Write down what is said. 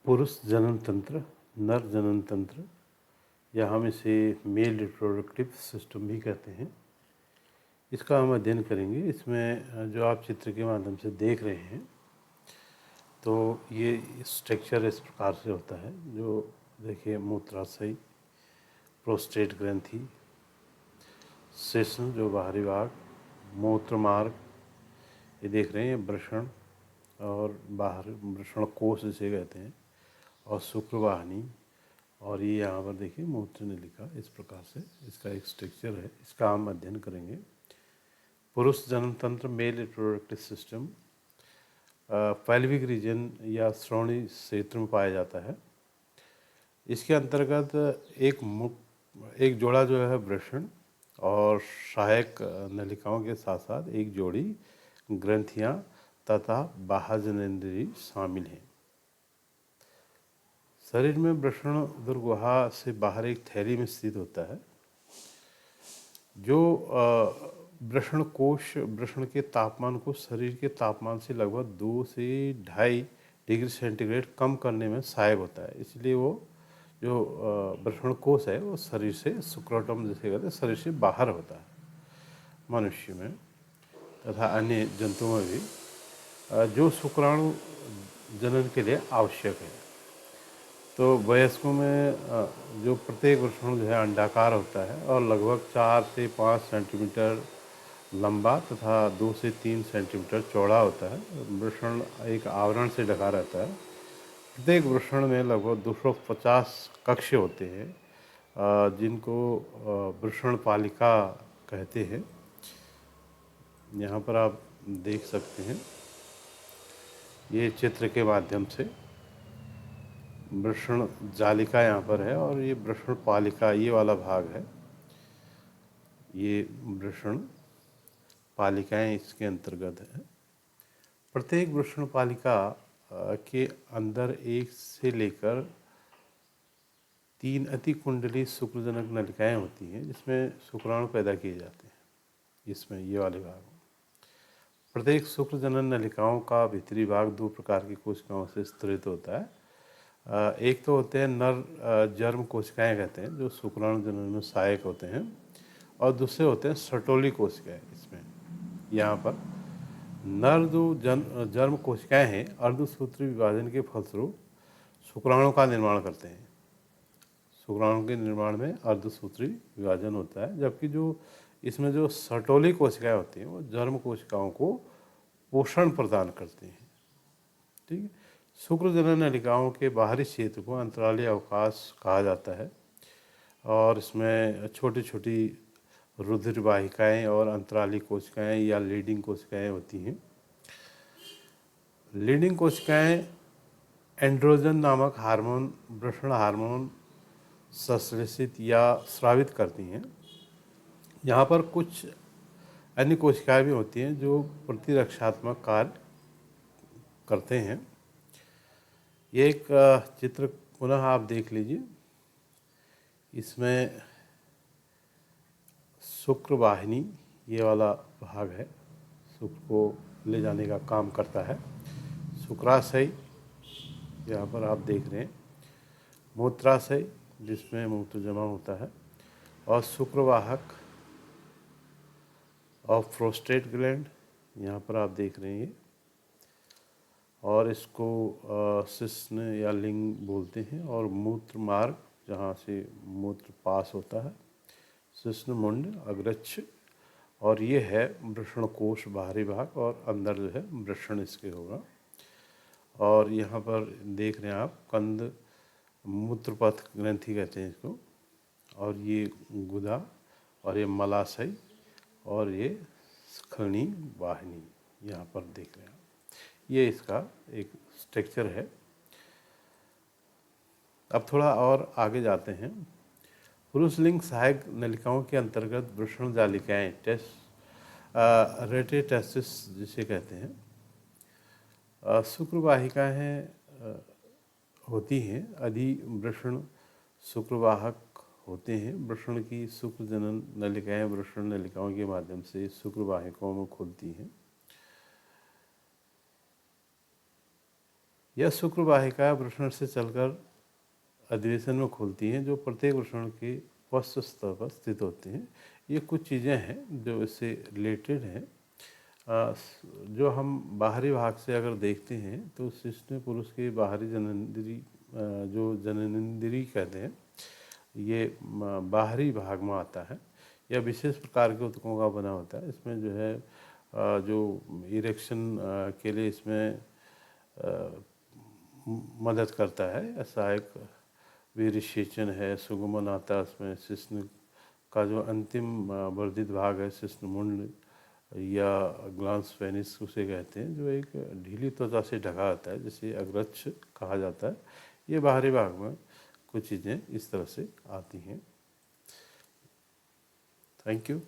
पुरुष जनन तंत्र, नर जनन तंत्र, या हम इसे मेल रिप्रोडक्टिव सिस्टम भी कहते हैं, इसका हम अध्ययन करेंगे। इसमें जो आप चित्र के माध्यम से देख रहे हैं, तो ये स्ट्रक्चर इस प्रकार से होता है। जो देखिए, मूत्राशय, प्रोस्टेट ग्रंथि, शिश्न जो बाहरी भाग, मूत्र मार्ग, ये देख रहे हैं, वृषण और बाहर वृषण कोश जिसे कहते हैं, और शुक्रवाहिनी, और ये यहाँ पर देखिए मूत्र नलिका। इस प्रकार से इसका एक स्ट्रक्चर है, इसका हम अध्ययन करेंगे। पुरुष जनन तंत्र, male reproductive system, pelvic reason या श्रोणि क्षेत्र में पाया जाता है। इसके अंतर्गत एक जोड़ा जो है वृषण और सहायक नलिकाओं के साथ साथ एक जोड़ी ग्रंथियां तथा बाह्य जननेंद्रिय शामिल हैं। शरीर में वृषण दुर्गुहा से बाहर एक थैली में स्थित होता है, जो वृषण कोश वृषण के तापमान को शरीर के तापमान से लगभग 2 से 2.5 डिग्री सेंटीग्रेड कम करने में सहायक होता है। इसलिए वो जो वृषण कोश है वो शरीर से, सुक्रोटम जिसे कहते हैं, शरीर से बाहर होता है मनुष्य में तथा अन्य जंतुओं में भी, जो शुक्राणु जनन के लिए आवश्यक है। तो वयस्कों में जो प्रत्येक वृषण जो है अंडाकार होता है और लगभग 4 से 5 सेंटीमीटर लंबा तथा 2 से 3 सेंटीमीटर चौड़ा होता है। वृषण एक आवरण से ढका रहता है। प्रत्येक वृषण में लगभग 250 कक्ष होते हैं, जिनको वृषण पालिका कहते हैं। यहाँ पर आप देख सकते हैं, ये चित्र के माध्यम से वृषण जालिका यहाँ पर है और ये वृषण पालिका, ये वाला भाग है, ये वृषण पालिकाएं इसके अंतर्गत है। प्रत्येक वृषण पालिका के अंदर 1 से लेकर 3 अति कुंडली शुक्रजनक नलिकाएं होती हैं, जिसमें शुक्राणु पैदा किए जाते हैं। इसमें ये वाले भाग, प्रत्येक शुक्रजनन नलिकाओं का भीतरी भाग 2 प्रकार की कोशिकाओं से स्थित होता है। एक तो होते हैं नर जर्म कोशिकाएं कहते हैं, जो शुक्राणु जनन में सहायक होते हैं, और दूसरे होते हैं सटोली कोशिकाएं। इसमें यहाँ पर नर जो जर्म कोशिकाएं हैं, अर्धसूत्री विभाजन के फलस्वरूप शुक्राणु का निर्माण करते हैं। शुक्राणु के निर्माण में अर्धसूत्री विभाजन होता है, जबकि जो इसमें जो सटोली कोशिकाएं होती हैं वो जर्म कोशिकाओं को पोषण प्रदान करती हैं। ठीक है। शुक्र जनन नलिकाओं के बाहरी क्षेत्र को अंतरालीय अवकाश कहा जाता है, और इसमें छोटी छोटी रुधिर वाहिकाएँ और अंतराली कोशिकाएं या लीडिंग कोशिकाएं होती हैं। लीडिंग कोशिकाएं एंड्रोजन नामक हार्मोन, वृषण हार्मोन संश्लेषित या स्रावित करती हैं। यहाँ पर कुछ अन्य कोशिकाएं भी होती हैं जो प्रतिरक्षात्मक कार्य करते हैं। ये एक चित्र पुनः आप देख लीजिए। इसमें शुक्रवाहिनी, ये वाला भाग है, शुक्र को ले जाने का काम करता है। शुक्राशय यहाँ पर आप देख रहे हैं, मूत्राशय जिसमें मूत्र जमा होता है, और शुक्रवाहक और प्रोस्टेट ग्लैंड यहाँ पर आप देख रहे हैं, और इसको शिश्न या लिंग बोलते हैं, और मूत्र मार्ग जहाँ से मूत्र पास होता है, शिश्न मुंड अग्रच्छ, और ये है वृषण कोश बाहरी भाग, और अंदर जो है वृषण इसके होगा। और यहाँ पर देख रहे हैं आप कंद मूत्रपथ ग्रंथि कहते हैं इसको, और ये गुदा, और ये मलाशय, और ये स्खलनी वाहिनी यहाँ पर देख रहे हैं। ये इसका एक स्ट्रक्चर है। अब थोड़ा और आगे जाते हैं। पुरुष लिंग सहायक नलिकाओं के अंतर्गत वृषण जालिकाएं, रेटेटेस्टिस जिसे कहते हैं, शुक्रवाहिकाएं होती हैं। अधिवृषण शुक्रवाहक होते हैं। वृषण की शुक्र जनन नलिकाएं वृषण नलिकाओं के माध्यम से शुक्रवाहिकाओं में खुलती हैं। यह शुक्र वाहिका वृषण से चलकर अधिवेशन में खुलती हैं, जो प्रत्येक वृषण के वस्त्र स्तर पर स्थित होती हैं। ये कुछ चीज़ें हैं जो इससे रिलेटेड हैं। जो हम बाहरी भाग से अगर देखते हैं तो शिश्न पुरुष के बाहरी जननेंद्री, जो जननेंद्री कहते हैं, ये बाहरी भाग में आता है। यह विशेष प्रकार के ऊतकों का बना होता है। इसमें जो है जो इरेक्शन के लिए इसमें मदद करता है। ऐसा एक वीरसेचन है, सुगमन आता है उसमें। शिश्न का जो अंतिम वर्धित भाग है, शिश्न मुंड या ग्लांस पेनिस उसे कहते हैं, जो एक ढीली त्वचा से ढका होता है, जिसे अग्रक्ष कहा जाता है। ये बाहरी भाग में कुछ चीज़ें इस तरह से आती हैं। Thank you.